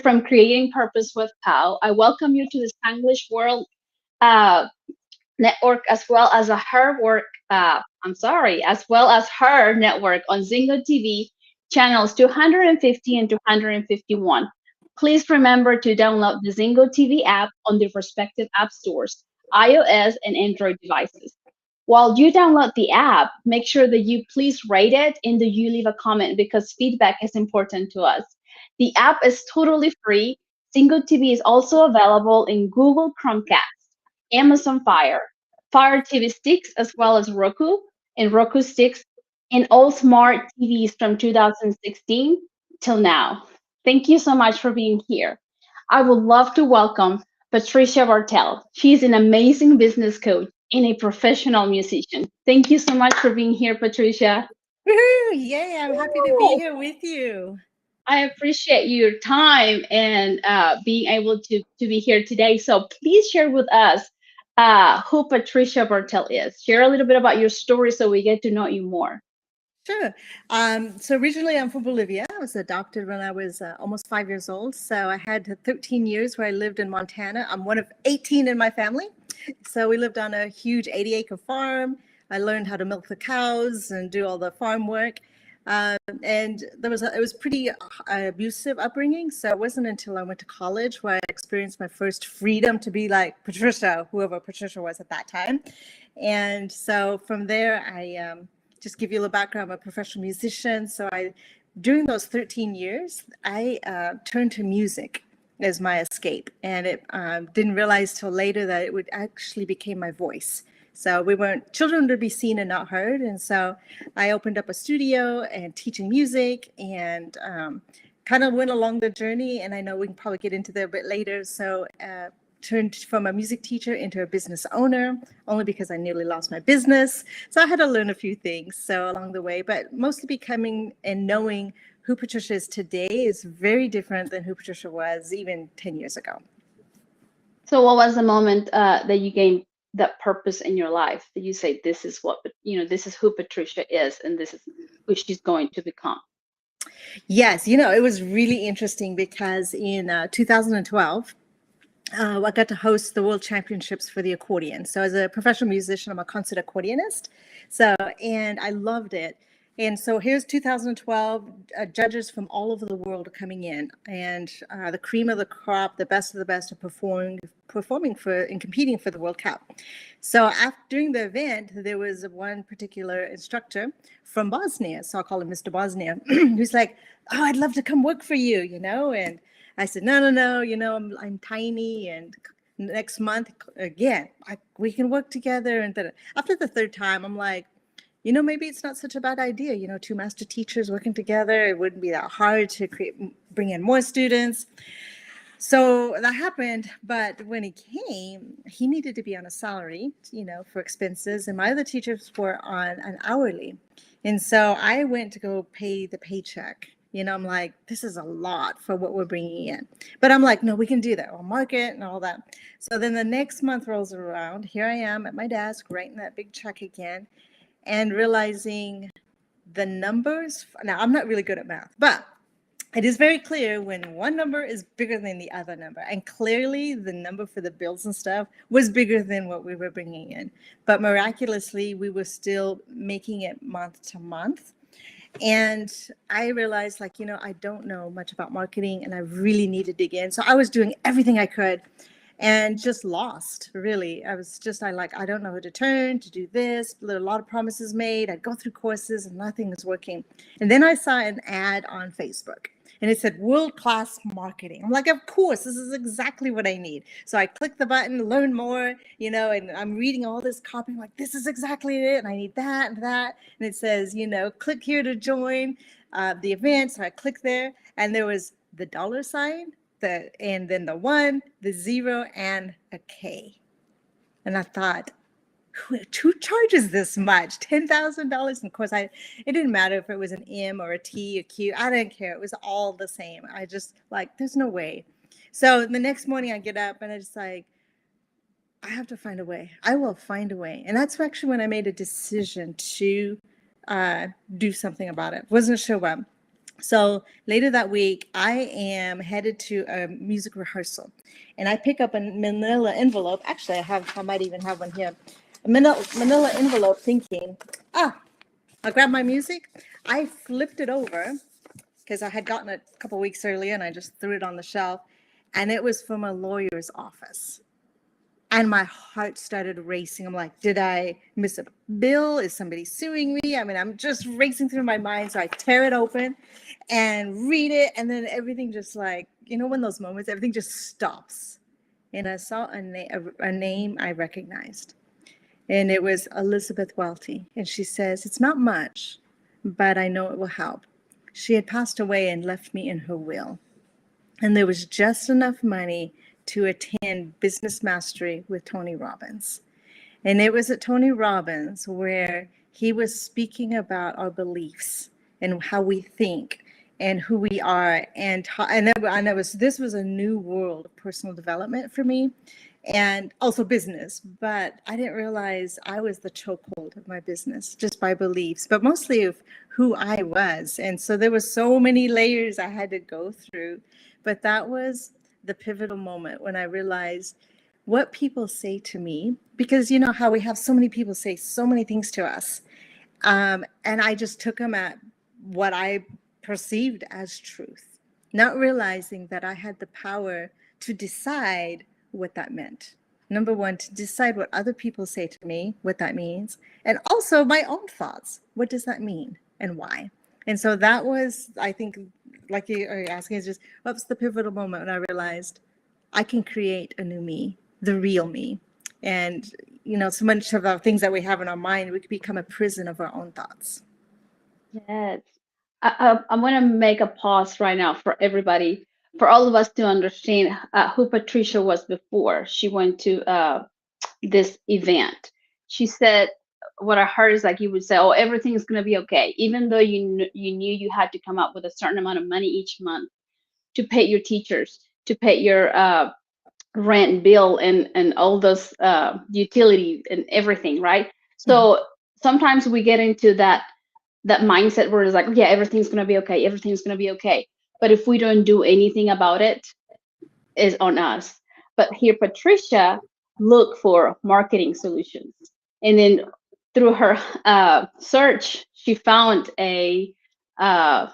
from Creating Purpose with Pau. I welcome you to the Spanglish World uh, Network as well as as well as her network on Zingo TV channels 250 and 251. Please remember to download the Zingo TV app on the respective app stores, iOS and Android devices. While you download the app, make sure that you please rate it and that you leave a comment because feedback is important to us. The app is totally free. Zingo TV is also available in Google Chromecast, Amazon Fire TV sticks, as well as Roku and Roku sticks, and all smart TVs from 2016 till now. Thank you so much for being here. I would love to welcome Patricia Bartell. She's an amazing business coach and a professional musician. Thank you so much for being here, Patricia. Woohoo! Yay, I'm happy to be here with you. I appreciate your time and being able to be here today. So please share with us who Patricia Bartell is. Share a little bit about your story so we get to know you more. Sure. So originally I'm from Bolivia. I was adopted when I was almost 5 years old. So I had 13 years where I lived in Montana. I'm one of 18 in my family. So we lived on a huge 80-acre farm. I learned how to milk the cows and do all the farm work. And it was pretty abusive upbringing. So it wasn't until I went to college where I experienced my first freedom to be like Patricia, whoever Patricia was at that time. And so from there, I just give you a little background. I'm a professional musician. So during those 13 years, I turned to music as my escape. And it didn't realize till later that it would actually become my voice. So we weren't children to be seen and not heard. And so I opened up a studio and teaching music and kind of went along the journey. And I know we can probably get into that a bit later. So turned from a music teacher into a business owner, only because I nearly lost my business. So I had to learn a few things so along the way, but mostly becoming and knowing who Patricia is today is very different than who Patricia was even 10 years ago. So what was the moment that you gained that purpose in your life that you say, this is what, this is who Patricia is and this is who she's going to become? Yes, it was really interesting because in 2012, I got to host the World Championships for the accordion. So as a professional musician, I'm a concert accordionist. And I loved it. And so here's 2012, judges from all over the world are coming in, and the cream of the crop, the best of the best, are performing for and competing for the World Cup. So during the event, there was one particular instructor from Bosnia, so I'll call him Mr. Bosnia, who's like, "Oh, I'd love to come work for you," and I said, no, I'm tiny, and next month again, we can work together. And then after the third time, I'm like, maybe it's not such a bad idea. Two master teachers working together, it wouldn't be that hard to bring in more students. So that happened, but when he came, he needed to be on a salary, for expenses, and my other teachers were on an hourly. And so I went to go pay the paycheck. I'm like, this is a lot for what we're bringing in. But I'm like, no, we can do that. We'll market and all that. So then the next month rolls around. Here I am at my desk writing that big check again and realizing the numbers. Now, I'm not really good at math, but it is very clear when one number is bigger than the other number. And clearly the number for the bills and stuff was bigger than what we were bringing in. But miraculously, we were still making it month to month. And I realized, I don't know much about marketing and I really need to dig in. So I was doing everything I could and just lost, really. I don't know who to turn to do this. A lot of promises made. I'd go through courses and nothing was working. And then I saw an ad on Facebook. And it said world-class marketing. I'm like, of course, this is exactly what I need. So I clicked the button, learn more, and I'm reading all this copy. I'm like, this is exactly it. And I need that and that. And it says, click here to join the event. So I clicked there and there was the $sign, and then the 1, the 0, and a K. And I thought, who charges this much? $10,000. And of course, it didn't matter if it was an M or a T, a Q. I didn't care. It was all the same. I just there's no way. So the next morning I get up and I just I have to find a way. I will find a way. And that's actually when I made a decision to do something about it. Wasn't sure what. So later that week, I am headed to a music rehearsal, and I pick up a manila envelope. Actually, I might even have one here. A manila envelope thinking, ah, I'll grab my music. I flipped it over because I had gotten it a couple weeks earlier and I just threw it on the shelf. And it was from a lawyer's office. And my heart started racing. I'm like, did I miss a bill? Is somebody suing me? I mean, I'm just racing through my mind. So I tear it open and read it. And then everything just like, when those moments, everything just stops. And I saw a name I recognized. And it was Elizabeth Welty. And she says, it's not much, but I know it will help. She had passed away and left me in her will. And there was just enough money to attend Business Mastery with Tony Robbins. And it was at Tony Robbins where he was speaking about our beliefs and how we think and who we are. And this was a new world of personal development for me and also business. But I didn't realize I was the chokehold of my business just by beliefs, but mostly of who I was. And so there were so many layers I had to go through. But that was the pivotal moment when I realized what people say to me, because you know how we have so many people say so many things to us. And I just took them at what I perceived as truth, not realizing that I had the power to decide what that meant. Number one, to decide what other people say to me, what that means, and also my own thoughts. What does that mean and why? And so that was, I think, like you are asking, is just what was the pivotal moment when I realized I can create a new me, the real me. And, so much of the things that we have in our mind, we could become a prison of our own thoughts. Yes. I'm going to make a pause right now for everybody, for all of us to understand who Patricia was before she went to this event. She said, what I heard is like you would say, oh, everything's going to be okay, even though you knew you had to come up with a certain amount of money each month to pay your teachers, to pay your rent bill and all those utilities and everything, right? Mhm. So sometimes we get into that mindset where it's like, yeah, everything's gonna be okay, everything's gonna be okay. But if we don't do anything about it, it's on us. But here, Patricia looked for marketing solutions, and then through her search, she found a uh,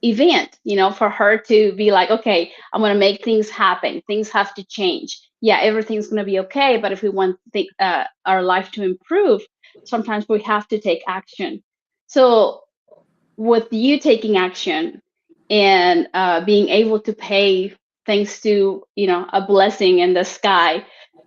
event, for her to be like, okay, I'm going to make things happen. Things have to change. Yeah, everything's going to be okay. But if we want our life to improve, sometimes we have to take action. So, with you taking action and being able to pay, thanks to a blessing in the sky,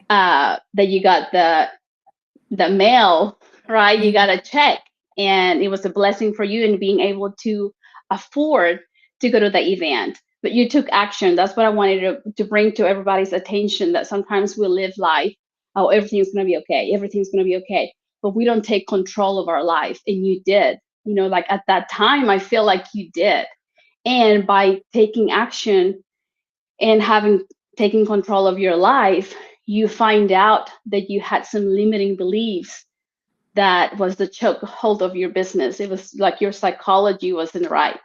that you got the mail, right? You got Mhm. a check, and it was a blessing for you in being able to afford to go to the event. But you took action. That's what I wanted to bring to everybody's attention, that sometimes we live life, oh, everything's going to be okay. Everything's going to be okay. But we don't take control of our life. And you did, like at that time, I feel like you did. And by taking action and having taken control of your life, you find out that you had some limiting beliefs that was the chokehold of your business. It was like your psychology wasn't right.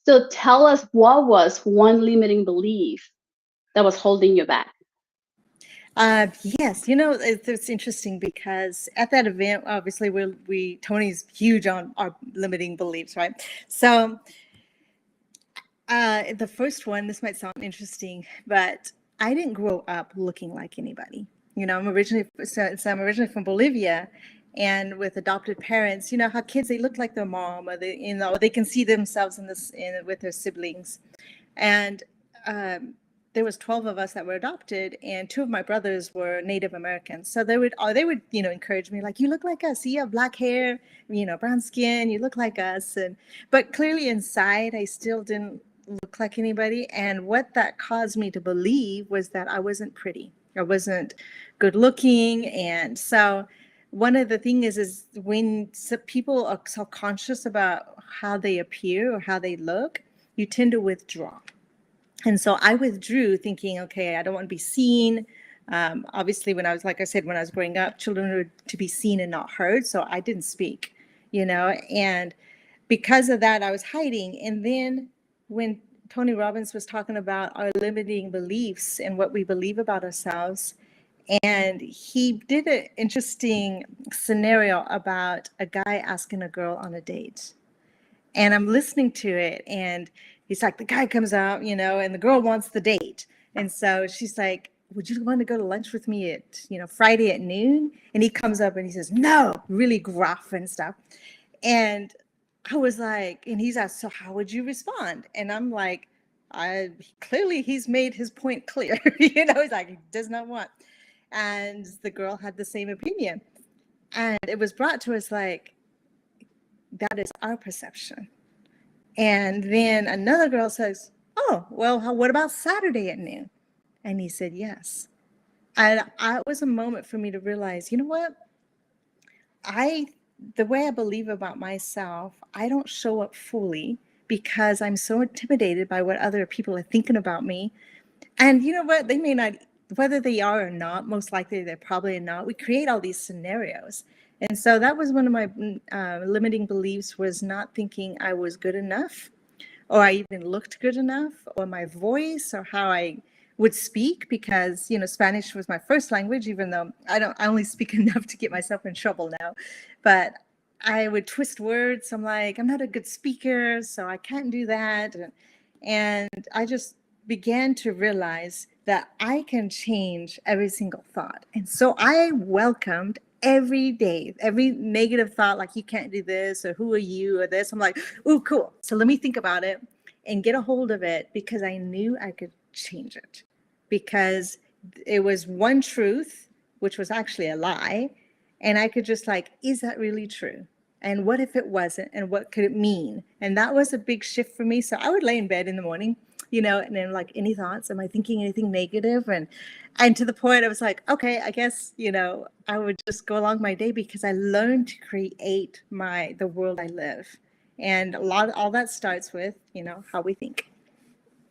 So tell us, what was one limiting belief that was holding you back? Yes, it's interesting because at that event, obviously, Tony's huge on our limiting beliefs, right? So the first one, this might sound interesting, but I didn't grow up looking like anybody. I'm originally from Bolivia, and with adopted parents, how kids, they look like their mom, or they can see themselves with their siblings. And there was 12 of us that were adopted, and two of my brothers were Native Americans. So they would encourage me, like, you look like us. You have black hair, brown skin. You look like us. But clearly inside, I still didn't look like anybody. And what that caused me to believe was that I wasn't pretty. I wasn't good looking. And so one of the things is when people are so conscious about how they appear or how they look, you tend to withdraw. And so I withdrew thinking, okay, I don't want to be seen. Obviously, like I said, when I was growing up, children were to be seen and not heard. So I didn't speak, and because of that, I was hiding. And then when Tony Robbins was talking about our limiting beliefs and what we believe about ourselves, and he did an interesting scenario about a guy asking a girl on a date. And I'm listening to it, and he's like, the guy comes out, and the girl wants the date. And so she's like, would you want to go to lunch with me at, Friday at noon? And he comes up and he says, no, really gruff and stuff. And I was like, and he's asked, so how would you respond? And I'm like, clearly he's made his point clear. He's like, he does not want. And the girl had the same opinion. And it was brought to us like, that is our perception. And then another girl says, oh, well, what about Saturday at noon? And he said, yes. And it was a moment for me to realize, you know what? The way I believe about myself, I don't show up fully because I'm so intimidated by what other people are thinking about me. And you know what? They may not, whether they are or not, most likely they're probably not. We create all these scenarios. And so that was one of my limiting beliefs, was not thinking I was good enough, or I even looked good enough, or my voice, or how I would speak, because Spanish was my first language, even though I only speak enough to get myself in trouble now. But I would twist words. I'm like, I'm not a good speaker, so I can't do that. And I just began to realize that I can change every single thought. And so I welcomed every day, every negative thought, like you can't do this, or who are you, or this. I'm like, oh, cool. So let me think about it and get a hold of it, because I knew I could change it, because it was one truth, which was actually a lie. And I could just like, is that really true? And what if it wasn't? And what could it mean? And that was a big shift for me. So I would lay in bed in the morning, and then like, any thoughts? Am I thinking anything negative? And to the point I was like, okay, I guess, I would just go along my day, because I learned to create the world I live. And all that starts with, how we think.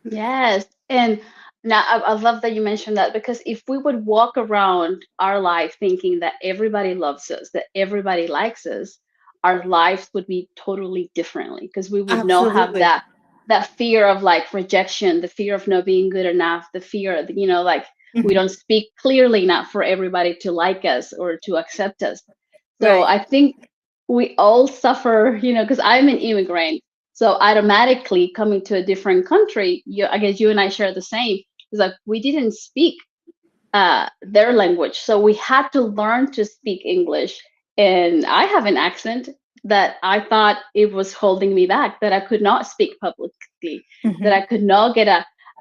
Yes. And now I love that you mentioned that, because if we would walk around our life thinking that everybody loves us, that everybody likes us, our lives would be totally differently, because we would not have Absolutely. that fear of like rejection, the fear of not being good enough, the fear, like we Mhm. don't speak clearly enough for everybody to like us or to accept us. So Right. I think we all suffer, because I'm an immigrant. So automatically coming to a different country, I guess you and I share the same. It's like we didn't speak their language, so we had to learn to speak English. And I have an accent that I thought it was holding me back, that I could not speak publicly, that I Mhm. could not get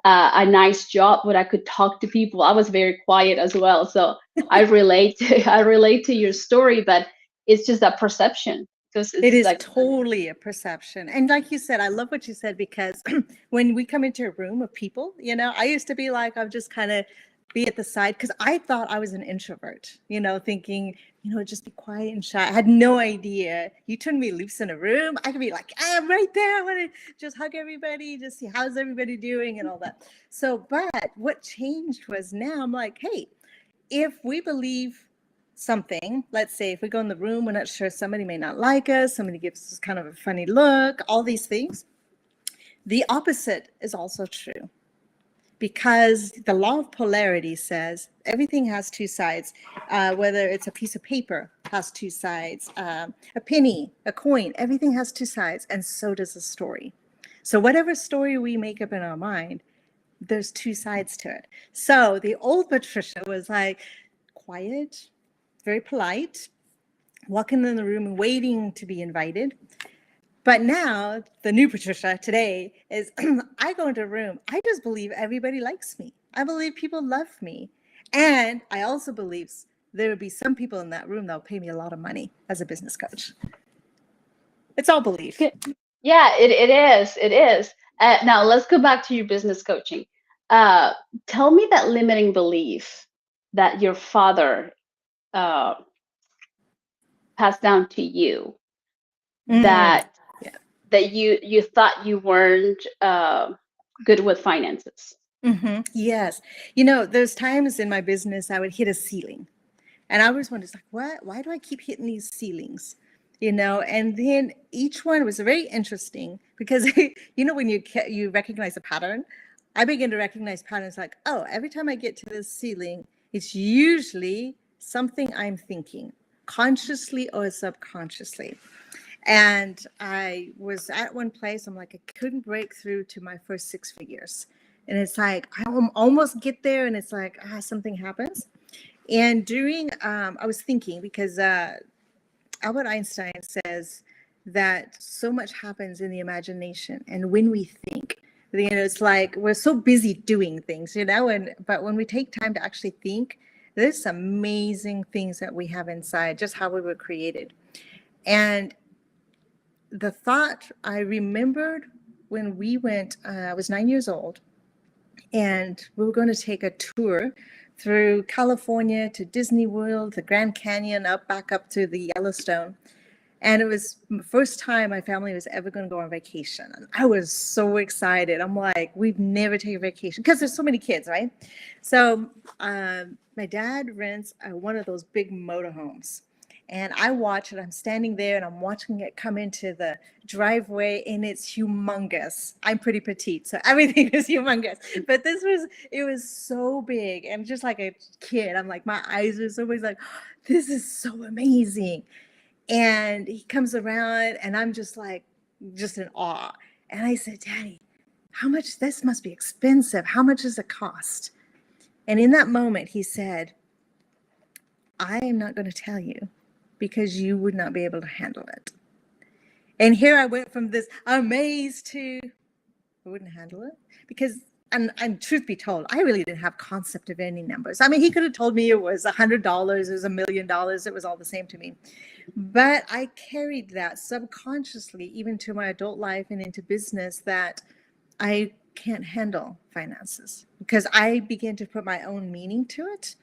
a nice job, but I could talk to people. I was very quiet as well, so I relate to your story, but it's just a perception, because It it's is like, totally a perception. And like you said, I love what you said, because when we come into a room of people, I used to be like, I'm just kind of be at the side, because I thought I was an introvert, thinking, just be quiet and shy. I had no idea. You turn me loose in a room, I could be like, I'm right there. I want to just hug everybody, just see how's everybody doing and all that. So, but what changed was, now I'm like, hey, if we believe something, let's say if we go in the room, we're not sure, somebody may not like us, somebody gives us kind of a funny look, all these things, the opposite is also true, because the law of polarity says everything has two sides. Whether it's a piece of paper has two sides, a penny, a coin, everything has two sides, and so does a story. So whatever story we make up in our mind, there's two sides to it. So the old Patricia was like quiet, very polite, walking in the room and waiting to be invited. But now the new Patricia today is I go into a room, I just believe everybody likes me. I believe people love me. And I also believe there will be some people in that room that will pay me a lot of money as a business coach. It's all belief. yeah, it is. It is. Now let's go back to your business coaching. Uh, Tell me that limiting belief that your father uh, passed down to you, Mm, that yeah. you thought you weren't good with finances. Yes. There's times in my business I would hit a ceiling. And I was wondering, like, what? Why do I keep hitting these ceilings? and then each one was very interesting because, when you recognize a pattern, I begin to recognize patterns like, oh, every time I get to this ceiling, it's usually something I'm thinking consciously or subconsciously. And I was at one place, I'm like, I couldn't break through to my first 6 figures. And it's like, I almost get there and it's like, something happens. And I was thinking because Albert Einstein says that so much happens in the imagination and when we think. It's like we're so busy doing things, but when we take time to actually think, there's some amazing things that we have inside, just how we were created. And the thought I remembered when we went, I was 9 years old, and we were going to take a tour through California to Disney World, the Grand Canyon, back up to the Yellowstone. And it was the first time my family was ever going to go on vacation. And I was so excited. I'm like, we've never taken vacation because there's so many kids, right? So my dad rents one of those big motorhomes. And I watch it. I'm standing there and I'm watching it come into the driveway and it's humongous. I'm pretty petite, so everything is humongous. But it was so big. And just like a kid, I'm like, my eyes are always like, this is so amazing. And he comes around and I'm just in awe. And I said, Daddy, how much? This must be expensive. How much does it cost? And in that moment, he said, I am not going to tell you because you would not be able to handle it. And here I went from this amazed to, I wouldn't handle it because, and truth be told, I really didn't have concept of any numbers. I mean, he could have told me it was $100, it was $1 million. It was all the same to me. But I carried that subconsciously, even to my adult life and into business, that I can't handle finances because I began to put my own meaning to it.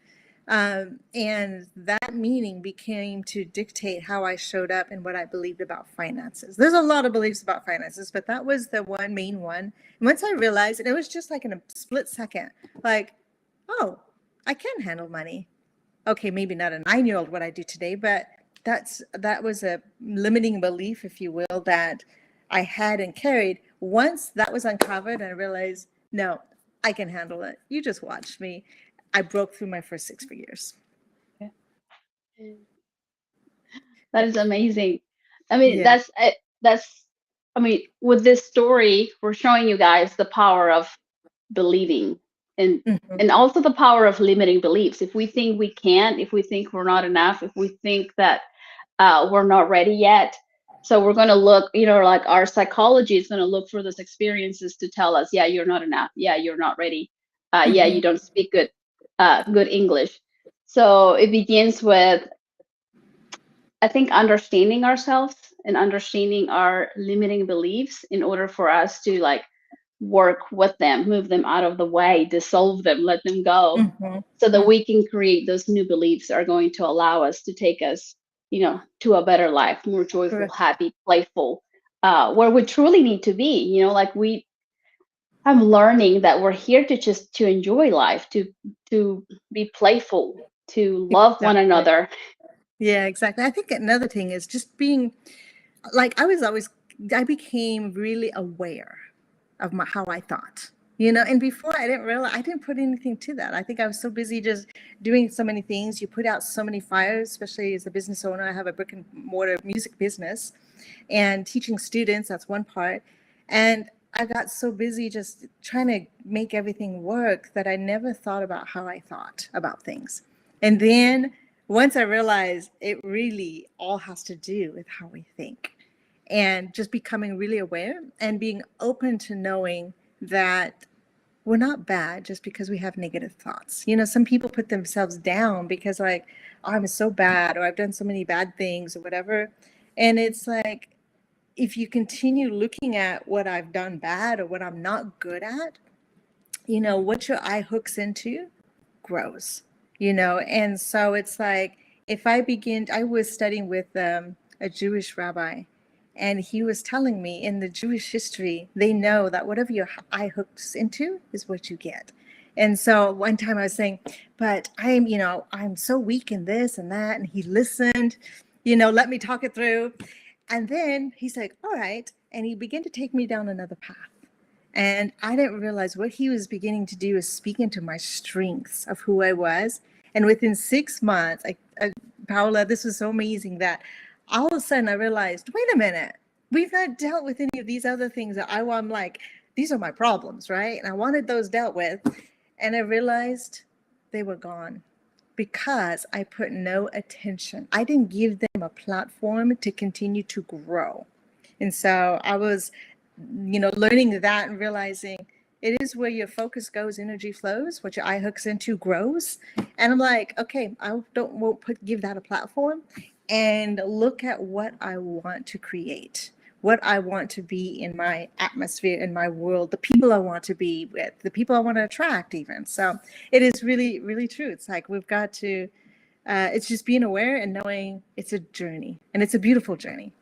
And that meaning became to dictate how I showed up and what I believed about finances. There's a lot of beliefs about finances, but that was the main one. And once I realized, and it was just like in a split second, like, oh, I can handle money. Okay, maybe not a 9-year-old what I do today, but that was a limiting belief, if you will, that I had and carried. Once that was uncovered and I realized, no, I can handle it. You just watch me. I broke through my first 6 figures. That is amazing. I mean, Yeah. I mean, with this story, we're showing you guys the power of believing and Mm-hmm. and also the power of limiting beliefs. If we think we can't, if we think we're not enough, if we think that we're not ready yet, so we're going to look, like our psychology is going to look for those experiences to tell us, yeah, you're not enough. Yeah, you're not ready. Yeah, Mm-hmm. you don't speak good English. So it begins with, I think, understanding ourselves and understanding our limiting beliefs in order for us to work with them, move them out of the way, dissolve them, let them go, Mm-hmm. so that we can create those new beliefs that are going to allow us to take us, to a better life, more joyful, Correct. happy, playful, where we truly need to be. I'm learning that we're here to enjoy life, to be playful, to love one Exactly. another. Yeah, exactly. I think another thing is just being I became really aware of how I thought, and before I didn't realize, I didn't put anything to that. I think I was so busy just doing so many things. You put out so many fires, especially as a business owner. I have a brick and mortar music business and teaching students. That's one part. And I got so busy just trying to make everything work that I never thought about how I thought about things. And then once I realized it really all has to do with how we think, and just becoming really aware and being open to knowing that we're not bad just because we have negative thoughts. Some people put themselves down because oh, I'm so bad, or I've done so many bad things or whatever. And it's like, if you continue looking at what I've done bad or what I'm not good at, what your eye hooks into grows, and so it's like, I was studying with a Jewish rabbi, and he was telling me in the Jewish history, they know that whatever your eye hooks into is what you get. And so one time I was saying, but I'm so weak in this and that. And he listened, let me talk it through. And then he's like, all right. And he began to take me down another path. And I didn't realize what he was beginning to do is speak into my strengths of who I was. And within 6 months, Paola, this was so amazing that all of a sudden I realized, wait a minute, we've not dealt with any of these other things that I'm like, these are my problems, right? And I wanted those dealt with. And I realized they were gone because I put no attention. I didn't give them a platform to continue to grow. And so I was, learning that and realizing it is where your focus goes, energy flows, what your eye hooks into grows. And I'm like, okay, won't give that a platform and look at what I want to create, what I want to be in my atmosphere, in my world, the people I want to be with, the people I want to attract even. So it is really, really true. It's like we've got to, it's just being aware and knowing it's a journey, and it's a beautiful journey.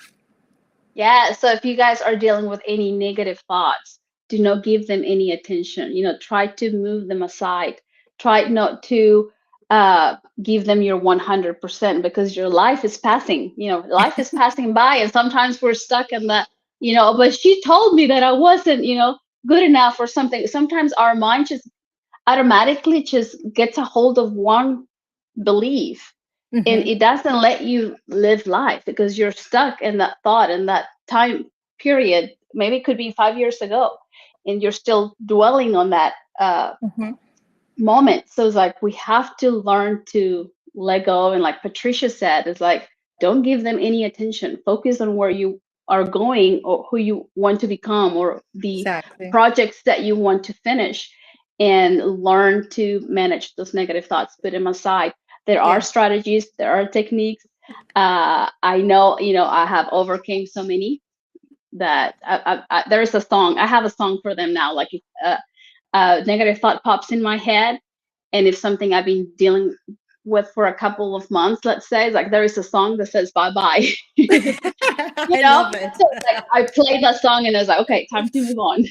Yeah. So if you guys are dealing with any negative thoughts, do not give them any attention. Try to move them aside. Try not to give them your 100%, because your life is passing. Life is passing by, and sometimes we're stuck in the, but she told me that I wasn't, good enough or something. Sometimes our mind just automatically just gets a hold of one belief, and it doesn't let you live life because you're stuck in that thought in that time period. Maybe it could be 5 years ago, and you're still dwelling on that moment. So it's like we have to learn to let go. And like Patricia said, it's like, don't give them any attention. Focus on where you are going, or who you want to become, or the projects that you want to finish, and learn to manage those negative thoughts. Put them aside. There are strategies, there are techniques. I know, I have overcame so many that there is a song. I have a song for them now. Like if a negative thought pops in my head, and if something I've been dealing with for a couple of months, let's say, it's like there is a song that says bye bye. I love it. So like, I played that song and I was like, okay, time to move on.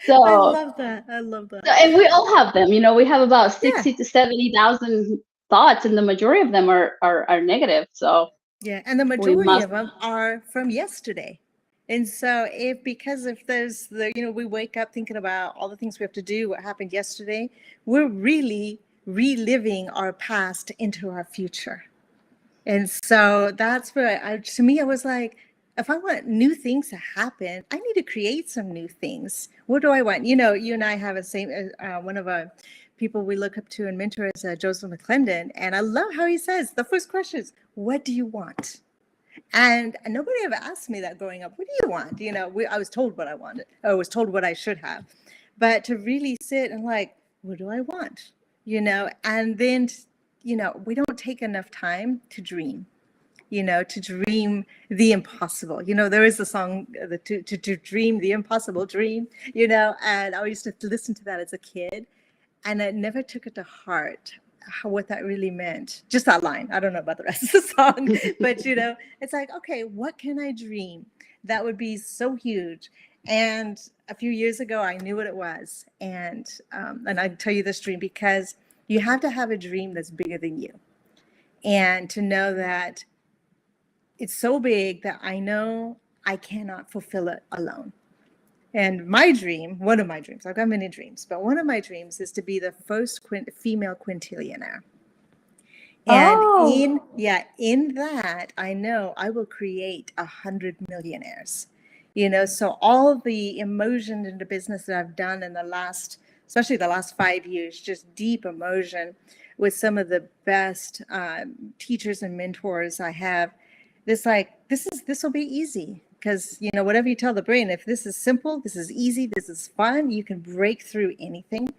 So I love that. And we all have them. We have about 60 to 70,000 thoughts, and the majority of them are negative. So and the majority of them are from yesterday. And so because if there's we wake up thinking about all the things we have to do, what happened yesterday, we're really reliving our past into our future. And so that's where to me, I was like, if I want new things to happen, I need to create some new things. What do I want? You and I have a same, one of our people we look up to and mentor is Joseph McClendon. And I love how he says, the first question is, what do you want? And nobody ever asked me that growing up. What do you want? I was told what I wanted. I was told what I should have. But to really sit and like, what do I want? And then, we don't take enough time to dream, to dream the impossible. There is a song, to dream the impossible dream, and I used to listen to that as a kid, and I never took it to heart what that really meant. Just that line. I don't know about the rest of the song, but it's like, okay, what can I dream that would be so huge? And a few years ago, I knew what it was. And I tell you this dream because you have to have a dream that's bigger than you. And to know that it's so big that I know I cannot fulfill it alone. And my dream, one of my dreams, I've got many dreams, but one of my dreams is to be the first female quintillionaire. And in that, I know I will create 100 millionaires. So all the immersion into business that I've done in especially the last 5 years, just deep immersion with some of the best teachers and mentors I have. This will be easy. Because, whatever you tell the brain, if this is simple, this is easy, this is fun, you can break through anything.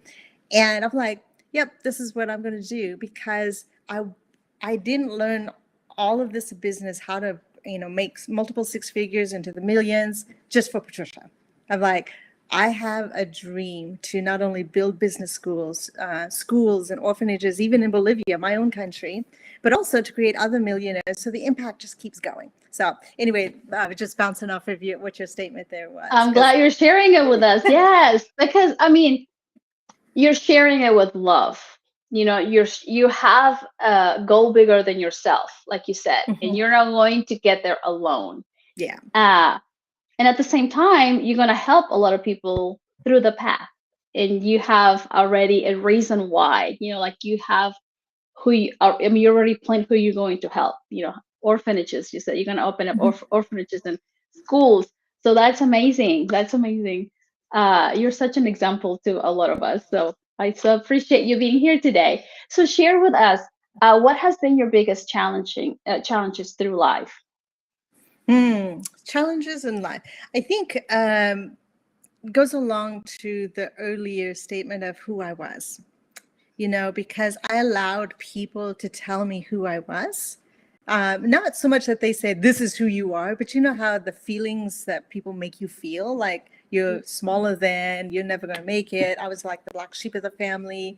And I'm like, yep, this is what I'm going to do, because I didn't learn all of this business, how to, make multiple six figures into the millions just for Patricia. I'm like, I have a dream to not only build business schools and orphanages, even in Bolivia, my own country, but also to create other millionaires. So the impact just keeps going. So anyway, just bouncing off of what your statement there was. I'm glad you're sharing it with us. Yes, because you're sharing it with love. you have a goal bigger than yourself, like you said, and Mhm. you're not going to get there alone. Yeah. uh, and at the same time, you're going to help a lot of people through the path, and you have already a reason why, like you have who you are. I mean, you already planned who you're going to help. Orphanages, you said you're going to open up Mhm. orphanages and schools. So that's amazing. That's amazing. You're such an example to a lot of us. So I so appreciate you being here today. So share with us, what has been your biggest challenges through life? Challenges in life. I think goes along to the earlier statement of who I was, because I allowed people to tell me who I was. Not so much that they said, this is who you are, but you know how the feelings that people make you feel like you're smaller than, you're never going to make it. I was like the black sheep of the family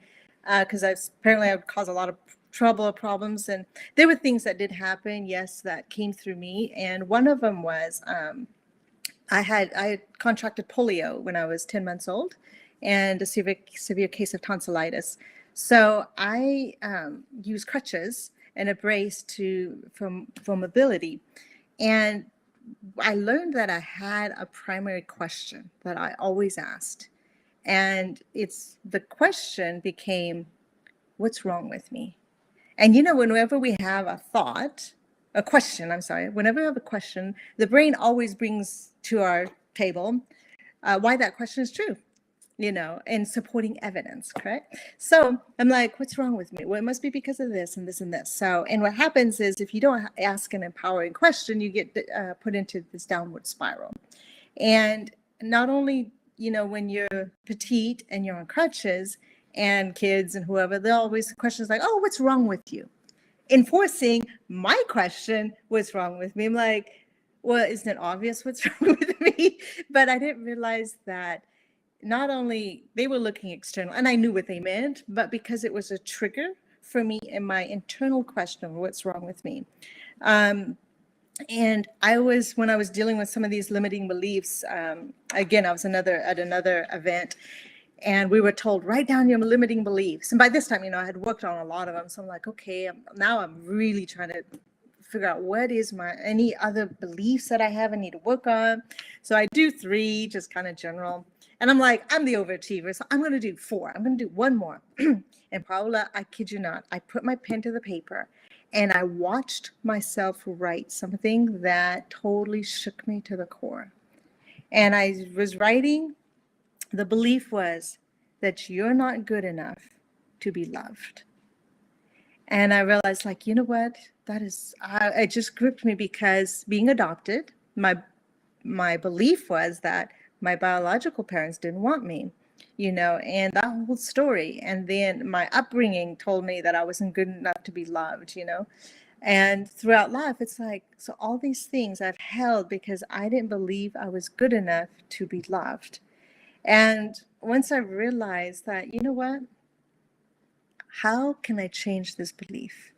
because apparently I would cause a lot of trouble or problems. And there were things that did happen, yes, that came through me. And one of them was I had contracted polio when I was 10 months old and a severe case of tonsillitis. So I used crutches and a brace for mobility. And I learned that I had a primary question that I always asked. And the question became, what's wrong with me? And whenever we have a question, I'm sorry, whenever we have a question, the brain always brings to our table why that question is true, and supporting evidence, correct? So I'm like, what's wrong with me? Well, it must be because of this and this and this. So, and what happens is if you don't ask an empowering question, you get put into this downward spiral. And not only, when you're petite and you're on crutches, and kids and whoever, they're always questions like, oh, what's wrong with you? Enforcing my question, what's wrong with me? I'm like, well, isn't it obvious what's wrong with me? But I didn't realize that not only they were looking external, and I knew what they meant, but because it was a trigger for me in my internal question of what's wrong with me. And when I was dealing with some of these limiting beliefs, again, I was at another event, and we were told, write down your limiting beliefs. And by this time, I had worked on a lot of them. So I'm like, okay, now I'm really trying to figure out what is any other beliefs that I have I need to work on. So I do 3, just kind of general. And I'm like, I'm the overachiever, so I'm going to do 4. I'm going to do one more. And Paula, I kid you not, I put my pen to the paper and I watched myself write something that totally shook me to the core. And I was writing, the belief was that you're not good enough to be loved. And I realized, like, you know what? It just gripped me because being adopted, my belief was that my biological parents didn't want me, and that whole story. And then my upbringing told me that I wasn't good enough to be loved. And throughout life, it's like, so all these things I've held because I didn't believe I was good enough to be loved. And once I realized that, you know what? How can I change this belief?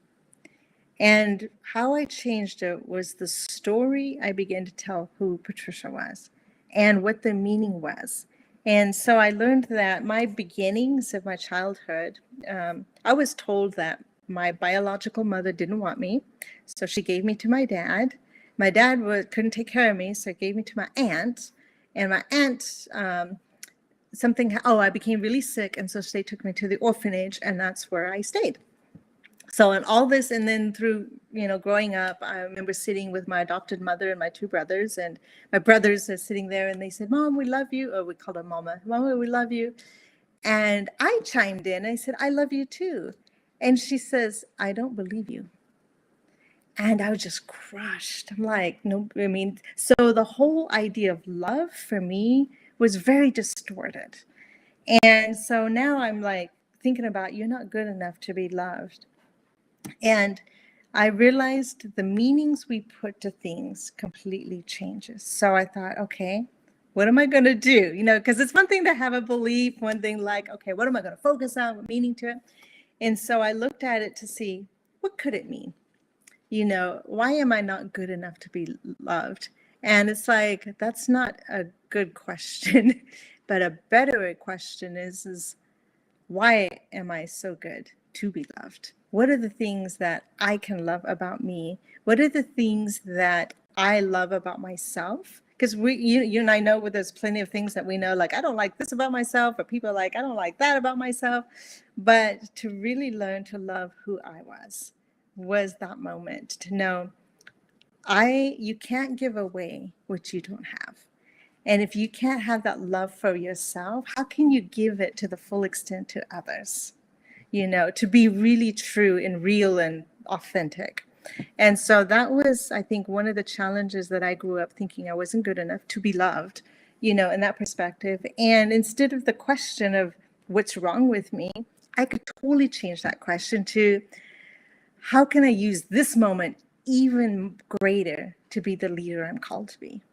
And how I changed it was the story I began to tell who Patricia was and what the meaning was. And so I learned that my beginnings of my childhood, I was told that my biological mother didn't want me, so she gave me to my dad. My dad couldn't take care of me, so he gave me to my aunt. And my aunt, I became really sick, and so they took me to the orphanage, and that's where I stayed. So, and all this, and then through, growing up, I remember sitting with my adopted mother and my 2 brothers, and my brothers are sitting there and they said, Mom, we love you. Or we called her Mama. Mama, we love you. And I chimed in. I said, I love you too. And she says, I don't believe you. And I was just crushed. I'm like, no, so the whole idea of love for me was very distorted. And so now I'm like thinking about, you're not good enough to be loved. And I realized the meanings we put to things completely changes. So I thought, okay, what am I going to do? Because it's one thing to have a belief, one thing like, okay, what am I going to focus on, what meaning to it? And so I looked at it to see, what could it mean? Why am I not good enough to be loved? And it's like, that's not a good question, but a better question is why am I so good? to be loved? What are the things that I can love about me? What are the things that I love about myself? Because you and I know where there's plenty of things that we know, like, I don't like this about myself, or people are like, I don't like that about myself. But to really learn to love who I was that moment to know you can't give away what you don't have. And if you can't have that love for yourself, how can you give it to the full extent to others? To be really true and real and authentic. And so that was, I think, one of the challenges that I grew up thinking I wasn't good enough to be loved, in that perspective. And instead of the question of what's wrong with me, I could totally change that question to how can I use this moment even greater to be the leader I'm called to be?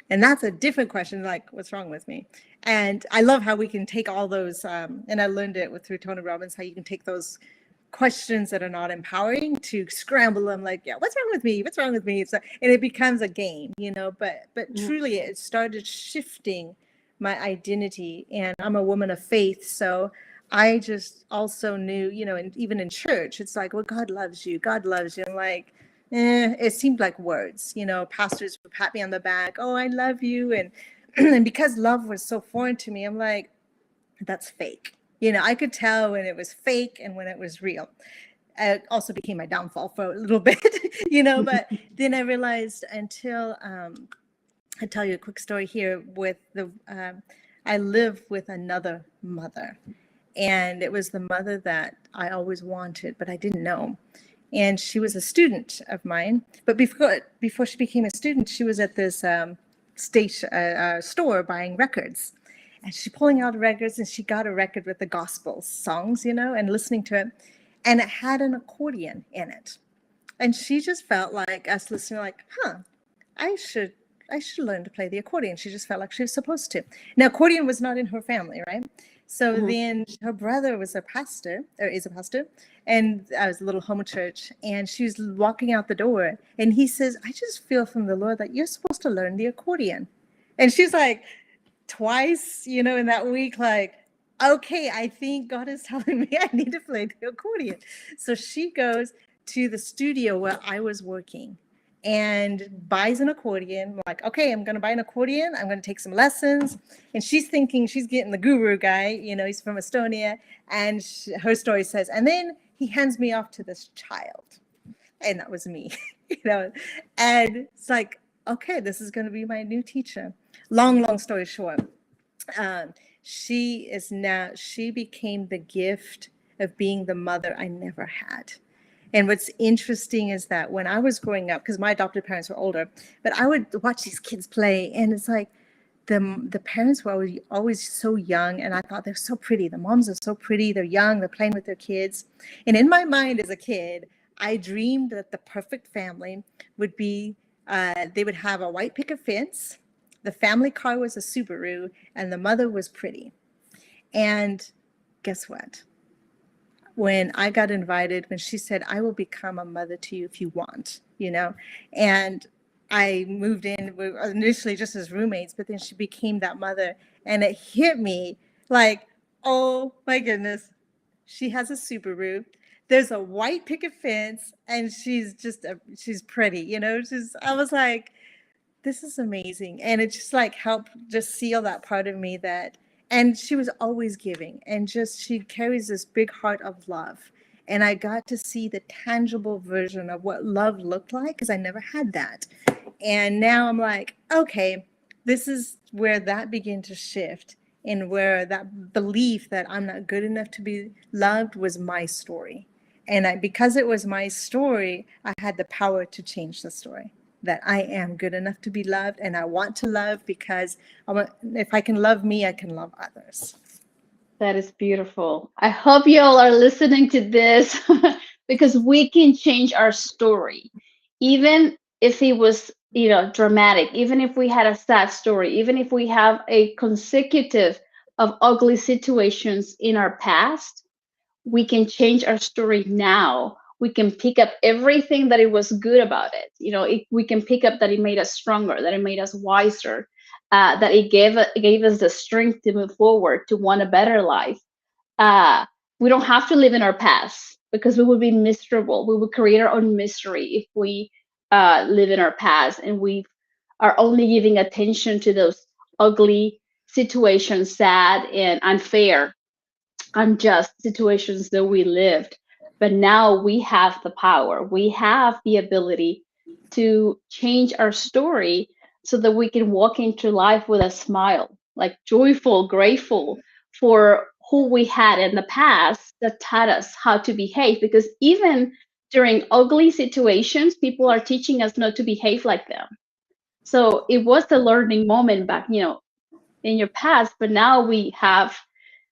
And that's a different question, like, what's wrong with me? And I love how we can take all those, and I learned it through Tony Robbins, how you can take those questions that are not empowering to scramble them, like, yeah, what's wrong with me? What's wrong with me? So, and it becomes a game, but truly it started shifting my identity. And I'm a woman of faith. So I just also knew, and even in church, it's like, well, God loves you. God loves you. I'm like, it seemed like words, pastors would pat me on the back. Oh, I love you. And, and because love was so foreign to me, I'm like, that's fake. I could tell when it was fake and when it was real. It also became my downfall for a little bit, but then I realized until, I'll tell you a quick story here with I live with another mother, and it was the mother that I always wanted, but I didn't know. And she was a student of mine, but before she became a student, she was at this store buying records. And she's pulling out records, and she got a record with the gospel songs, and listening to it. And it had an accordion in it. And she just felt like us listening, like, I should learn to play the accordion. She just felt like she was supposed to. Now, accordion was not in her family, right? So then her brother was a pastor, or is a pastor, and I was a little home church, and she was walking out the door, and he says, I just feel from the Lord that you're supposed to learn the accordion. And she's like, twice, in that week, like, okay, I think God is telling me I need to play the accordion. So she goes to the studio where I was working and buys an accordion. I'm like, okay, I'm going to buy an accordion. I'm going to take some lessons. And she's thinking she's getting the guru guy, he's from Estonia. And her story says, and then he hands me off to this child. And that was me, and it's like, okay, this is going to be my new teacher. Long story short, she became the gift of being the mother I never had. And what's interesting is that when I was growing up, because my adopted parents were older, but I would watch these kids play, and it's like the parents were always so young, and I thought they're so pretty. The moms are so pretty. They're young. They're playing with their kids. And in my mind as a kid, I dreamed that the perfect family would be, they would have a white picket fence. The family car was a Subaru, and the mother was pretty. And guess what? When I got invited, when she said, I will become a mother to you if you want, and I moved in initially just as roommates, but then she became that mother, and it hit me like, oh my goodness, she has a Subaru. There's a white picket fence, and she's pretty, I was like, this is amazing. And it just like helped just seal that part of me and she was always giving, and she carries this big heart of love. And I got to see the tangible version of what love looked like, because I never had that. And now I'm like, okay, this is where that began to shift, and where that belief that I'm not good enough to be loved was my story. And because it was my story, I had the power to change the story, that I am good enough to be loved, and I want to love, because if I can love me, I can love others. That is beautiful. I hope you all are listening to this because we can change our story. Even if it was, dramatic, even if we had a sad story, even if we have a consecutive of ugly situations in our past, we can change our story now. We can pick up everything that it was good about it. We can pick up that it made us stronger, that it made us wiser, that it gave us the strength to move forward, to want a better life. we don't have to live in our past because we would be miserable. We would create our own misery if we live in our past and we are only giving attention to those ugly situations, sad and unfair, unjust situations that we lived. But now we have the power, we have the ability to change our story so that we can walk into life with a smile, like joyful, grateful for who we had in the past that taught us how to behave. Because even during ugly situations, people are teaching us not to behave like them. So it was the learning moment back, in your past, but now we have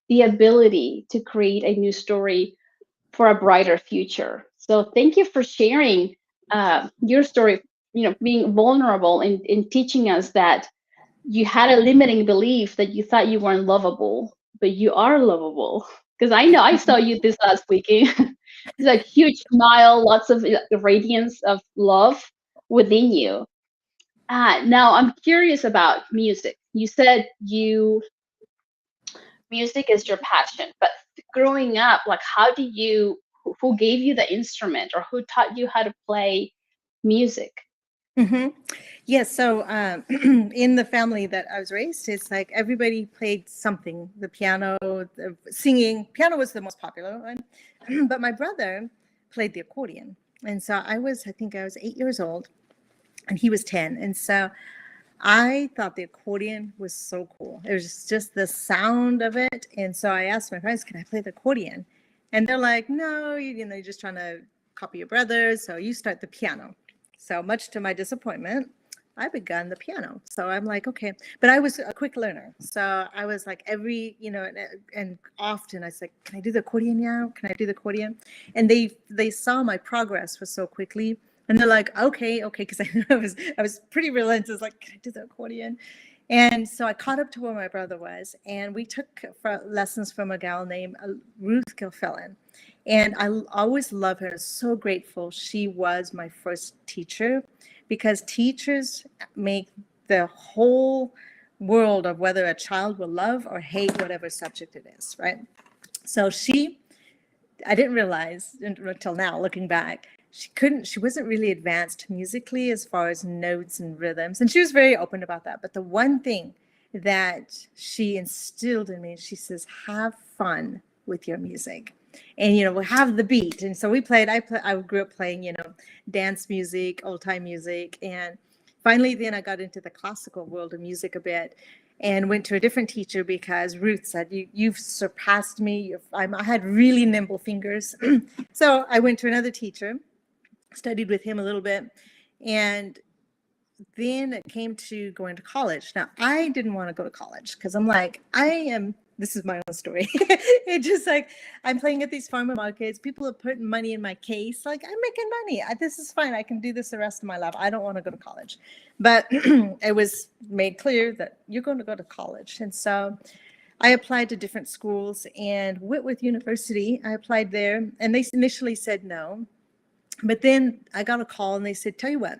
the ability to create a new story for a brighter future. So thank you for sharing your story, being vulnerable and teaching us that you had a limiting belief that you thought you weren't lovable, but you are lovable. Because I know I saw you this last weekend. It's like huge smile, lots of radiance of love within you. Now I'm curious about music. You said music is your passion, but growing up, like how do you who gave you the instrument or who taught you how to play music? Hmm. Yes. So in the family that I was raised, it's like everybody played something. The piano, the singing. Piano was the most popular one, but my brother played the accordion, and so I think I was 8 years old, and he was 10, and so I thought the accordion was so cool. It was just the sound of it, and so I asked my friends, "Can I play the accordion?" And they're like, "No, you're just trying to copy your brother, so you start the piano." So much to my disappointment, I began the piano. So I'm like, okay, but I was a quick learner. So I was like and often I was like, can I do the accordion now? Can I do the accordion? And they saw my progress was so quickly. And they're like, okay, because I was pretty relentless, like, can I do the accordion? And so I caught up to where my brother was, and we took lessons from a gal named Ruth Gilfillan. And I always love her. So grateful she was my first teacher, because teachers make the whole world of whether a child will love or hate whatever subject it is, right? So I didn't realize until now, looking back, she wasn't really advanced musically as far as notes and rhythms. And she was very open about that. But the one thing that she instilled in me, she says, have fun with your music, and we'll have the beat. And so I grew up playing dance music, old time music, and finally then I got into the classical world of music a bit, and went to a different teacher because Ruth said, you've surpassed me. I had really nimble fingers. So I went to another teacher, studied with him a little bit, and then it came to going to college. Now, I didn't want to go to college because I'm like, this is my own story. It's just like, I'm playing at these farmer markets. People are putting money in my case. Like, I'm making money. This is fine. I can do this the rest of my life. I don't want to go to college. But it was made clear that you're going to go to college. And so I applied to different schools, and Whitworth University, I applied there, and they initially said no. But then I got a call and they said, tell you what,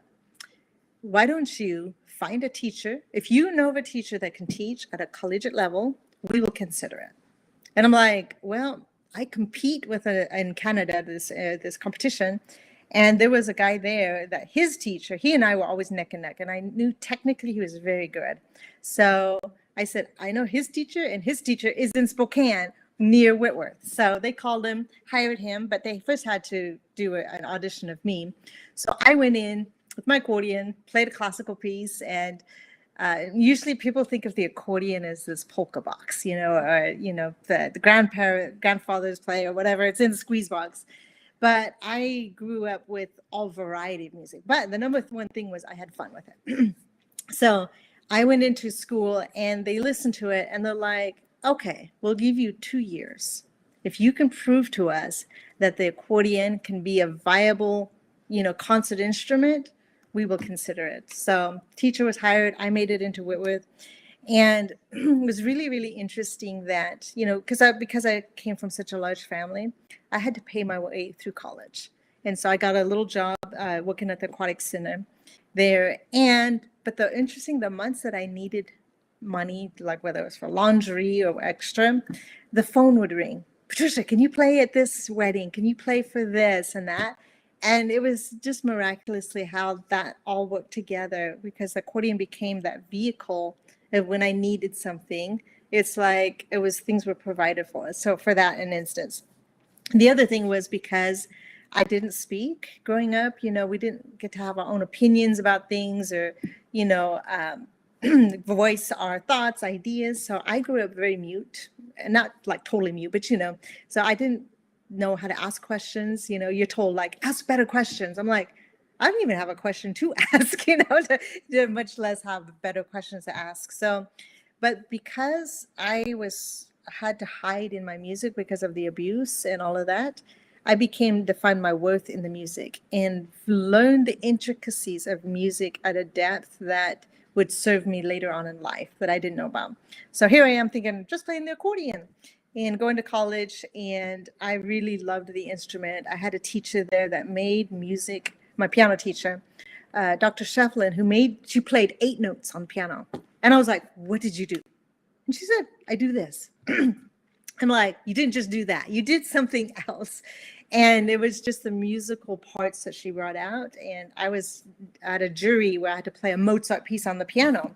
why don't you find a teacher? If you know of a teacher that can teach at a collegiate level, we will consider it. And I'm like, well, I compete in Canada, this competition. And there was a guy there that his teacher, he and I were always neck and neck. And I knew technically he was very good. So I said, I know his teacher, and his teacher is in Spokane near Whitworth. So they called him, hired him, but they first had to do an audition of me. So I went in with my accordion, played a classical piece, and usually people think of the accordion as this polka box, or the grandfathers play or whatever. It's in the squeeze box. But I grew up with all variety of music. But the number one thing was I had fun with it. So I went into school and they listened to it and they're like, okay, we'll give you 2 years. If you can prove to us that the accordion can be a viable, concert instrument, we will consider it. So teacher was hired. I made it into Whitworth. And it was really, really interesting that, because I came from such a large family, I had to pay my way through college. And so I got a little job working at the aquatic center there. But the months that I needed money, like whether it was for laundry or extra, the phone would ring Patricia, can you play at this wedding? Can you play for this and that? And it was just miraculously how that all worked together, because the accordion became that vehicle of when I needed something. It's like it was things were provided for us. So for that, an instance. The other thing was because I didn't speak growing up, we didn't get to have our own opinions about things, or, you know, voice our thoughts, ideas. So I grew up very mute, and not like totally mute, but, so I didn't know how to ask questions. You're told like, ask better questions. I'm like, I don't even have a question to ask, to much less have better questions to ask. So, but because had to hide in my music because of the abuse and all of that, I defined my worth in the music and learned the intricacies of music at a depth that would serve me later on in life that I didn't know about. So here I am thinking, just playing the accordion and going to college, and I really loved the instrument. I had a teacher there that made music, my piano teacher, Dr. Shefflin, she played 8 notes on piano. And I was like, what did you do? And she said, I do this. I'm like, you didn't just do that. You did something else. And it was just the musical parts that she brought out. And I was at a jury where I had to play a Mozart piece on the piano.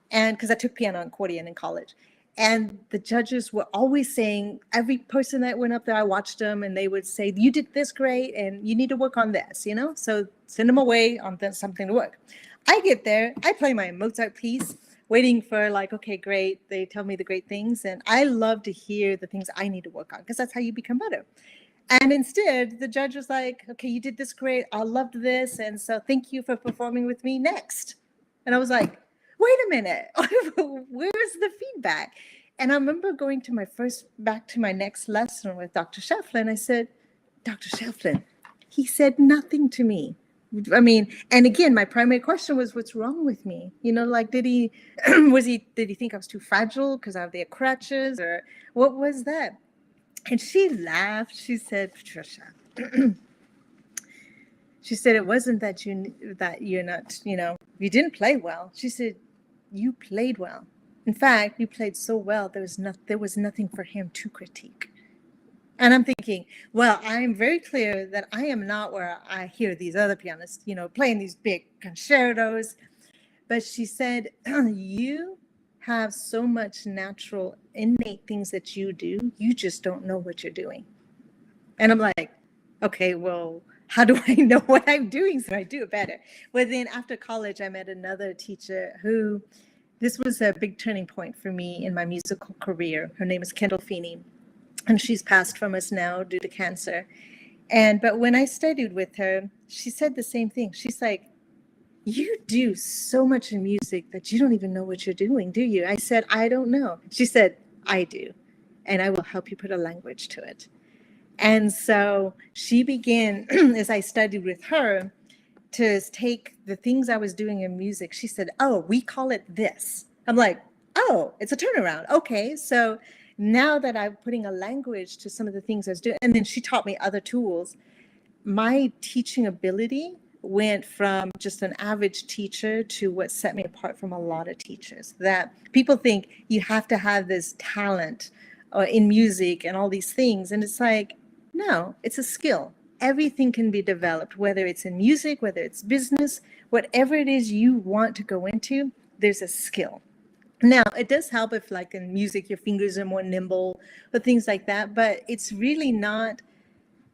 And because I took piano and accordion in college. And the judges were always saying, every person that went up there, I watched them, and they would say, you did this great, and you need to work on this, So send them away on something to work. I get there, I play my Mozart piece, waiting for like, okay, great. They tell me the great things. And I love to hear the things I need to work on, because that's how you become better. And instead, the judge was like, okay, you did this great. I loved this. And so thank you for performing with me next. And I was like, wait a minute, where's the feedback? And I remember going to back to my next lesson with Dr. Shefflin. I said, Dr. Shefflin, he said nothing to me. I mean, and again, my primary question was, what's wrong with me? Like, did he think I was too fragile because I have the crutches, or what was that? And she laughed. She said, Patricia, she said, it wasn't that you're not, you didn't play well. She said, you played well. In fact, you played so well, there was nothing for him to critique. And I'm thinking, well, I'm very clear that I am not where I hear these other pianists, playing these big concertos. But she said, you have so much natural, innate things that you do. You just don't know what you're doing. And I'm like, okay, well, how do I know what I'm doing so I do it better? Well, then after college, I met another teacher who, this was a big turning point for me in my musical career. Her name is Kendall Feeney, and she's passed from us now due to cancer. But when I studied with her, she said the same thing. She's like, you do so much in music that you don't even know what you're doing, do you? I said, I don't know. She said, I do, and I will help you put a language to it. And so she began, as I studied with her, to take the things I was doing in music. She said, oh, we call it this. I'm like, oh, it's a turnaround. Okay, so now that I'm putting a language to some of the things I was doing, and then she taught me other tools, my teaching ability went from just an average teacher to what set me apart from a lot of teachers. That people think you have to have this talent in music and all these things. And it's like, no, it's a skill. Everything can be developed, whether it's in music, whether it's business, whatever it is you want to go into, there's a skill. Now, it does help if, like in music, your fingers are more nimble or things like that, but it's really not,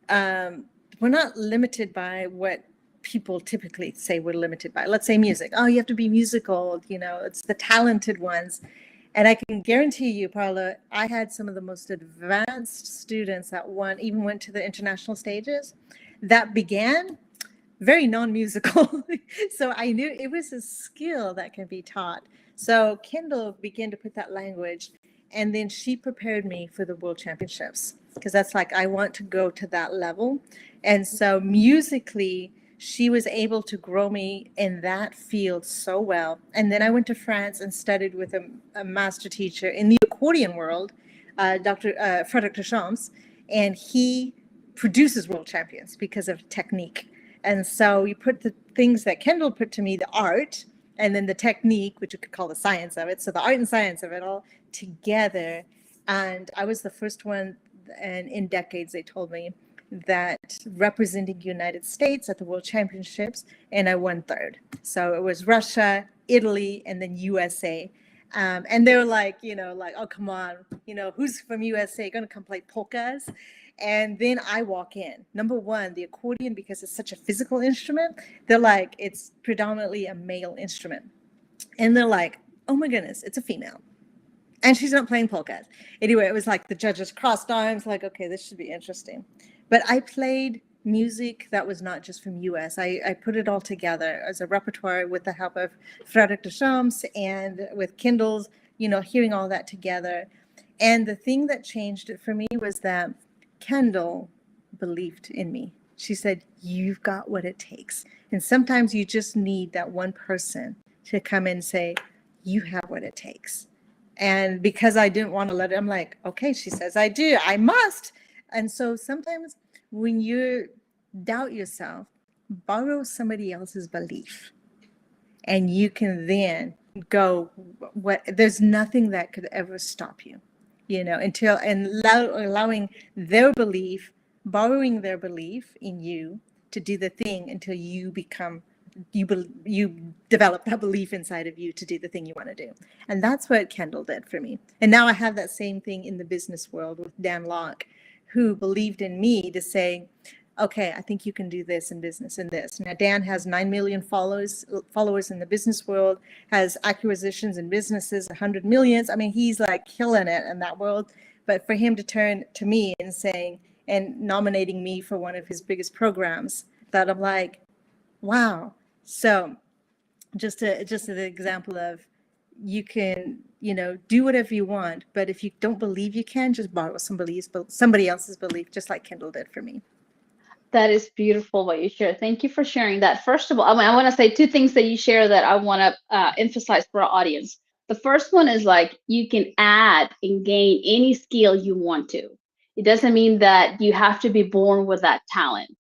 we're not limited by what people typically say we're limited by. Let's say music. Oh, you have to be musical, it's the talented ones. And I can guarantee you, Paula, I had some of the most advanced students that even went to the international stages that began very non-musical. So I knew it was a skill that can be taught. So Kendall began to put that language, and then she prepared me for the World Championships, because that's like, I want to go to that level. And so musically, she was able to grow me in that field so well. And then I went to France and studied with a master teacher in the accordion world, Dr. Frédéric Deschamps, and he produces world champions because of technique. And so you put the things that Kendall put to me, the art, and then the technique, which you could call the science of it. So the art and science of it all together. And I was the first one and in decades, they told me that representing United States at the World Championships, and I won third. So it was Russia, Italy, and then USA. And they were like, like, oh, come on, who's from USA going to come play polkas? And then I walk in. Number one, the accordion, because it's such a physical instrument, they're like, it's predominantly a male instrument. And they're like, oh my goodness, it's a female. And she's not playing polkas. Anyway, it was like the judges crossed arms, like, okay, this should be interesting. But I played music that was not just from US. I put it all together as a repertoire with the help of Frederick Deschamps and with Kindle's, hearing all that together. And the thing that changed it for me was that Kendall believed in me. She said, you've got what it takes. And sometimes you just need that one person to come and say, you have what it takes. And because I didn't want to let it, I'm like, okay, she says I do, I must. And so sometimes when you doubt yourself, borrow somebody else's belief. And you can then go, there's nothing that could ever stop you, until, and allowing their belief, borrowing their belief in you to do the thing until you become, you develop that belief inside of you to do the thing you want to do. And that's what Kendall did for me. And now I have that same thing in the business world with Dan Locke, who believed in me to say, okay, I think you can do this in business and this. Now, Dan has 9 million followers in the business world, has acquisitions in businesses, 100 millions. I mean, he's like killing it in that world. But for him to turn to me and saying, and nominating me for one of his biggest programs, that I'm like, wow. So just an example of, you can, do whatever you want. But if you don't believe you can, just borrow somebody else's belief, just like Kendall did for me. That is beautiful what you share. Thank you for sharing that. First of all, I want to say two things that you share that I want to emphasize for our audience. The first one is like, you can add and gain any skill you want to. It doesn't mean that you have to be born with that talent.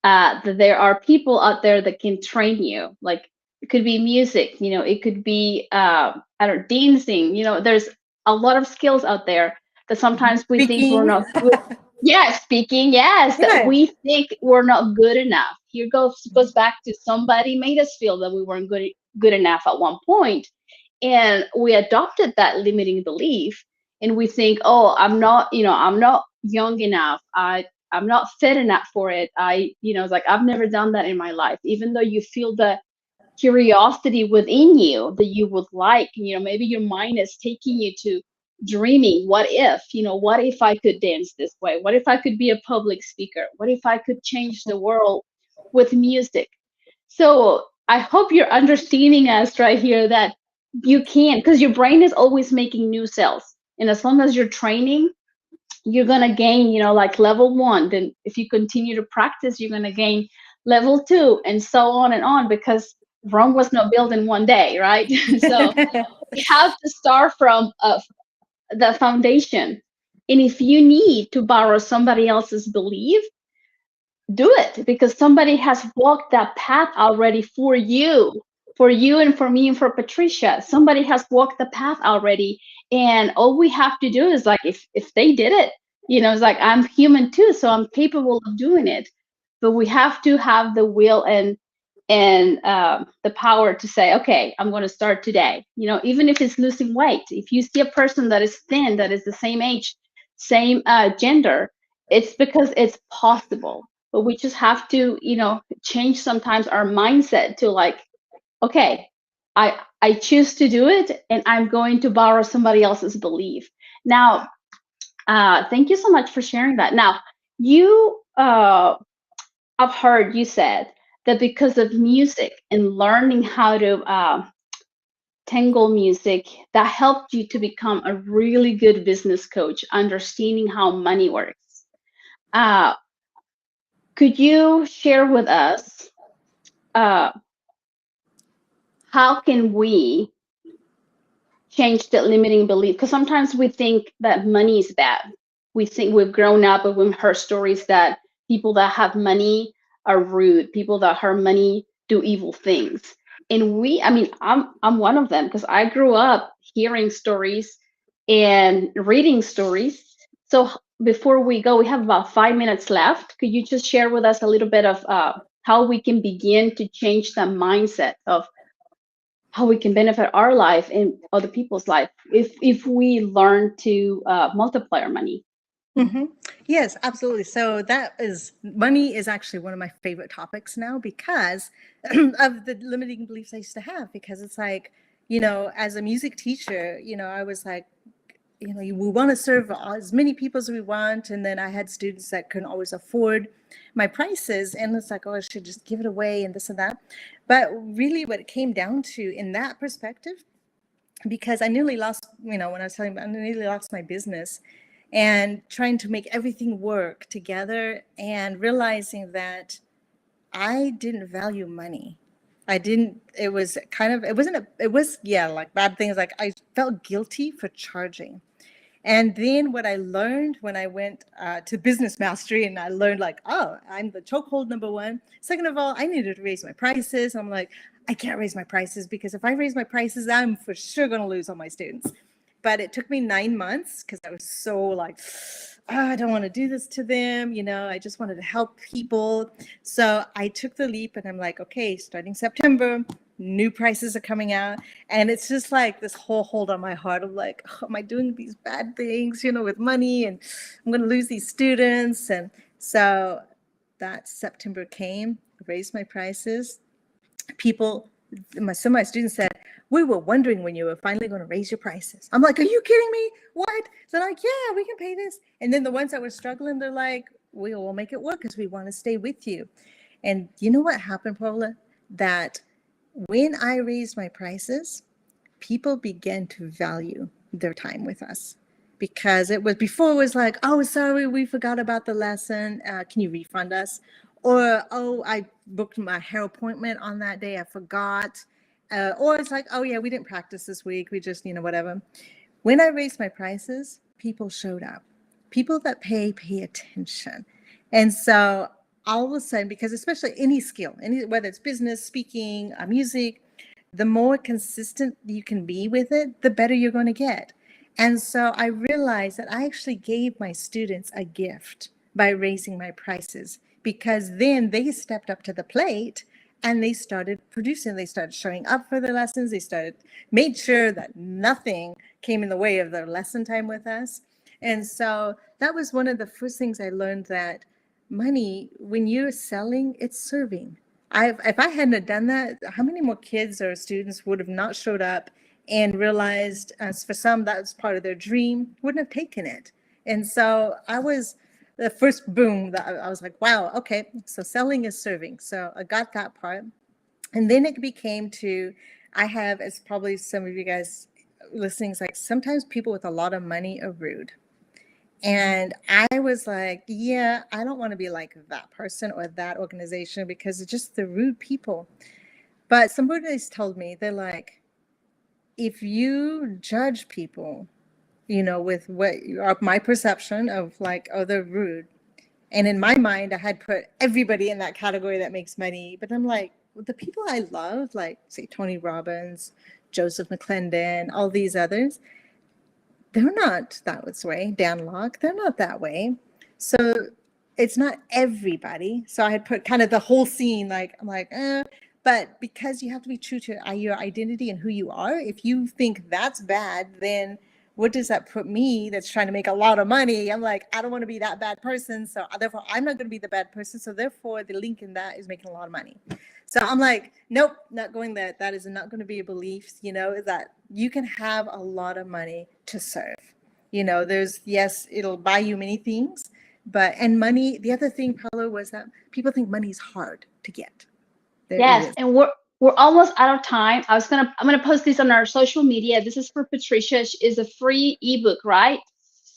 That there are people out there that can train you. Like, it could be music, it could be I don't know, dancing. There's a lot of skills out there that sometimes we think we're Speaking. not good. Yes, speaking, yes, that Yeah. we think we're not good enough. Here goes back to, somebody made us feel that we weren't good enough at one point, and we adopted that limiting belief, and we think, oh, I'm not young enough. I'm not fit enough for it. It's like, I've never done that in my life, even though you feel the curiosity within you that you would like, maybe your mind is taking you to dreaming, what if I could dance this way, what if I could be a public speaker, what if I could change the world with music. So I hope you're understanding us right here, that you can, because your brain is always making new cells, and as long as you're training, you're going to gain, like level 1. Then if you continue to practice, you're going to gain level 2, and so on and on, because Rome was not built in one day, right? So we have to start from the foundation. And if you need to borrow somebody else's belief, do it, because somebody has walked that path already for you, and for me, and for Patricia. Somebody has walked the path already, and all we have to do is, like, if they did it, it's like, I'm human too, so I'm capable of doing it. But we have to have the will and the power to say, okay, I'm going to start today. Even if it's losing weight, if you see a person that is thin, that is the same age, same gender, it's because it's possible. But we just have to, change sometimes our mindset to, like, okay, I choose to do it, and I'm going to borrow somebody else's belief. Now, thank you so much for sharing that. Now, I've heard you said that because of music and learning how to tangle music, that helped you to become a really good business coach, understanding how money works. Uh, could you share with us, uh, how can we change that limiting belief? Because sometimes we think that money is bad. We think, we've grown up and we've heard stories that people that have money are rude, people that have money do evil things. And I'm one of them, because I grew up hearing stories and reading stories. So before we go, we have about 5 minutes left. Could you just share with us a little bit of how we can begin to change the mindset of how we can benefit our life and other people's life if we learn to multiply our money? hmm Yes, absolutely. So that is money is actually one of my favorite topics now because of the limiting beliefs I used to have. Because it's like, as a music teacher, I was like, we want to serve as many people as we want. And then I had students that couldn't always afford my prices. And it's like, oh, I should just give it away and this and that. But really what it came down to in that perspective, because I nearly lost, when I was telling you, I nearly lost my business and trying to make everything work together and realizing that I didn't value money. I didn't, it was kind of, it wasn't, it was, yeah, like bad things. Like I felt guilty for charging. And then what I learned when I went to business mastery and I learned like, oh, I'm the chokehold number one. Second of all, I needed to raise my prices. I'm like, I can't raise my prices because if I raise my prices, I'm for sure going to lose all my students. But it took me 9 months because I was so like, oh, I don't want to do this to them. I just wanted to help people. So I took the leap and I'm like, okay, starting September, new prices are coming out. And it's just like this whole hold on my heart of like, oh, am I doing these bad things, with money and I'm going to lose these students. And so that September came, raised my prices. Some of my students said, we were wondering when you were finally going to raise your prices. I'm like, are you kidding me? What? They're like, yeah, we can pay this. And then the ones that were struggling, they're like, we'll make it work because we want to stay with you. And you know what happened, Paula? That when I raised my prices, people began to value their time with us. Because it was like, oh, sorry, we forgot about the lesson. Can you refund us? Or, oh, I booked my hair appointment on that day. I forgot. Or it's like, oh, yeah, we didn't practice this week. We just, whatever. When I raised my prices, people showed up. People that pay attention. And so all of a sudden, because especially any skill, whether it's business, speaking, music, the more consistent you can be with it, the better you're going to get. And so I realized that I actually gave my students a gift by raising my prices because then they stepped up to the plate and they started producing. They started showing up for their lessons. They made sure that nothing came in the way of their lesson time with us. And so that was one of the first things I learned, that money, when you're selling, it's serving. If I hadn't done that, how many more kids or students would have not showed up and realized, as for some, that was part of their dream, wouldn't have taken it. And so I was the first boom that I was like, wow, okay, so selling is serving. So I got that part. And then it became I have, as probably some of you guys listening, is like sometimes people with a lot of money are rude. And I was like, yeah, I don't want to be like that person or that organization because it's just the rude people. But somebody's told me, they're like, if you judge people, with my perception of like, oh, they're rude. And in my mind, I had put everybody in that category that makes money. But I'm like, the people I love, like say Tony Robbins, Joseph McClendon, all these others, they're not that way. Dan Locke, they're not that way. So it's not everybody. So I had put kind of the whole scene, like, I'm like, but because you have to be true to your identity and who you are, if you think that's bad, then what does that put me that's trying to make a lot of money? I'm like, I don't want to be that bad person. So therefore, I'm not going to be the bad person. So therefore, the link in that is making a lot of money. So I'm like, nope, not going there. That is not going to be a belief, that you can have a lot of money to serve. Yes, it'll buy you many things, and money, the other thing, Paolo, was that people think money is hard to get. There it Yes, is. and we're almost out of time. I'm gonna post this on our social media. This is for Patricia. Is a free ebook, right?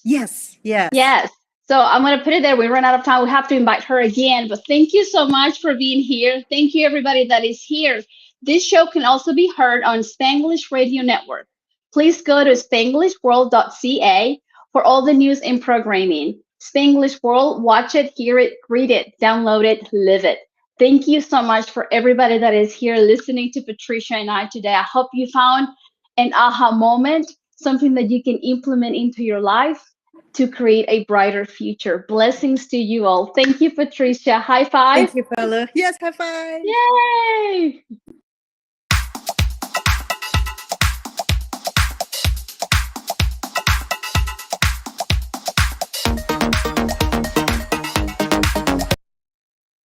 Yes, yes. Yes. So I'm gonna put it there. We run out of time. We have to invite her again. But thank you so much for being here. Thank you everybody that is here. This show can also be heard on Spanglish Radio Network. Please go to spanglishworld.ca for all the news and programming. Spanglish World, watch it, hear it, read it, download it, live it. Thank you so much for everybody that is here listening to Patricia and I today. I hope you found an aha moment, something that you can implement into your life. to create a brighter future. Blessings to you all. Thank you, Patricia. High five. Thank you, Paula. Yes, high five. Yay!